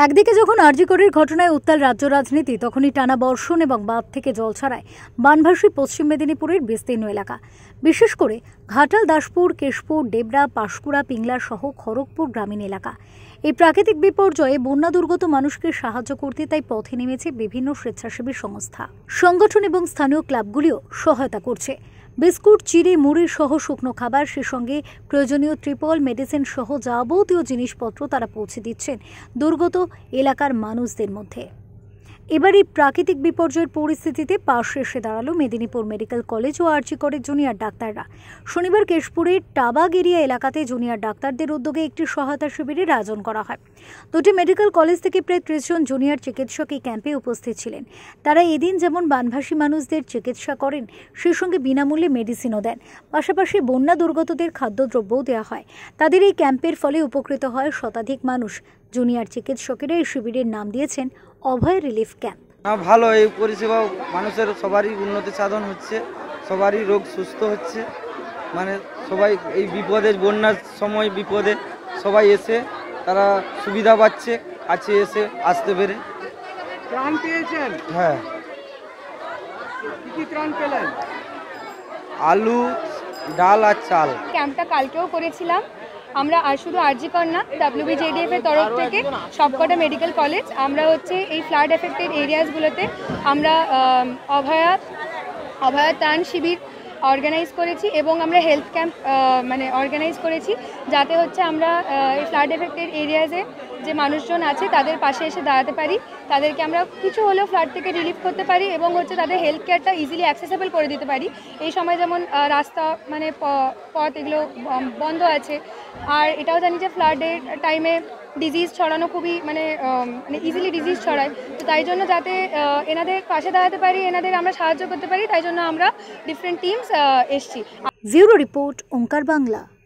একদিকে যখন আরজিকরের ঘটনায় উত্তাল রাজ্য রাজনীতি, তখনই টানা বর্ষণ এবং বাঁধ থেকে জল ছাড়ায় বানভাসী পশ্চিম মেদিনীপুরের বিস্তীর্ণ এলাকা, বিশেষ করে ঘাটাল, দাসপুর, কেশপুর, ডেবরা, পাঁশকুড়া, পিংলা সহ খড়গপুর গ্রামীণ এলাকা। এই প্রাকৃতিক বিপর্যয়ে বন্যা দুর্গত মানুষকে সাহায্য করতে তাই পথে নেমেছে বিভিন্ন স্বেচ্ছাসেবী সংস্থা, সংগঠন এবং স্থানীয় ক্লাবগুলিও সহায়তা করছে। বিস্কুট, চিড়ে, মুড়ি সহ শুকনো খাবার, সে সঙ্গে প্রয়োজনীয় ট্রিপল, মেডিসিন সহ যাবতীয় জিনিসপত্র তারা পৌঁছে দিচ্ছেন দুর্গত এলাকার মানুষদের মধ্যে। এবার এই প্রাকৃতিক বিপর্যয়ের পরিস্থিতিতে পাশে এসে দাঁড়ালো মেদিনীপুর মেডিকেল কলেজ ও আরজিকরের জুনিয়র ডাক্তাররা। শনিবার কেশপুরের টাবাগ এরিয়া এলাকাতে জুনিয়র ডাক্তারদের উদ্যোগে একটি সহায়তা শিবিরের আয়োজন করা হয়। দুটি মেডিকেল কলেজ থেকে প্রায় 30 জন জুনিয়র চিকিৎসক এই ক্যাম্পে উপস্থিত ছিলেন। তারা এদিন যেমন বানভাসী মানুষদের চিকিৎসা করেন, সেই সঙ্গে বিনামূল্যে মেডিসিনও দেন। পাশাপাশি বন্যা দুর্গতদের খাদ্যদ্রব্যও দেওয়া হয়। তাদের এই ক্যাম্পের ফলে উপকৃত হয় শতাধিক মানুষ। জুনিয়র চিকিৎসকেরা এই শিবিরের নাম দিয়েছেন অভয় রিলিফ ক্যাম্প। ভালো, এই পরিষেবা মানুষের সবারই উন্নতি সাধন হচ্ছে, সবারই রোগ সুস্থ হচ্ছে। মানে সবাই এই বিপদে, বন্যার সময় বিপদে সবাই এসে তারা সুবিধা পাচ্ছে, কাছে এসে আসতে পেরে। ত্রাণ পেয়েছেন? হ্যাঁ। কি ত্রাণ পেলেন? আলু, ডাল আর চাল। ক্যাম্পটা কালকেও করেছিলাম আমরা, আর শুধু আরজিকর না, WBJDF এর তরফ থেকে সবকটা মেডিকেল কলেজ আমরা এই ফ্লাড এফেক্টেড এরিয়াসগুলোতে আমরা অভয়া ত্রাণ শিবির অর্গানাইজ করেছি এবং আমরা হেলথ ক্যাম্প অর্গানাইজ করেছি, যাতে আমরা এই ফ্লাড এফেক্টেড এরিয়াসে যে মানুষজন আছে তাদের পাশে এসে দাঁড়াতে পারি, তাদেরকে আমরা কিছু হলেও ফ্লাড থেকে রিলিফ করতে পারি এবং তাদের হেলথ কেয়ারটা ইজিলি অ্যাক্সেসেবল করে দিতে পারি। এই সময় যেমন রাস্তা পথ এগুলো বন্ধ আছে, আর এটাও জানি যে ফ্লাডের টাইমে ডিজিজ ছড়ানো খুবই ইজিলি ডিজিজ ছড়ায়, তো তাই জন্য যাতে এনাদের পাশে দাঁড়াতে পারি, এনাদের আমরা সাহায্য করতে পারি, তাই জন্য আমরা ডিফারেন্ট টিমস এসছি। ব্যুরো রিপোর্ট, ওঙ্কার বাংলা।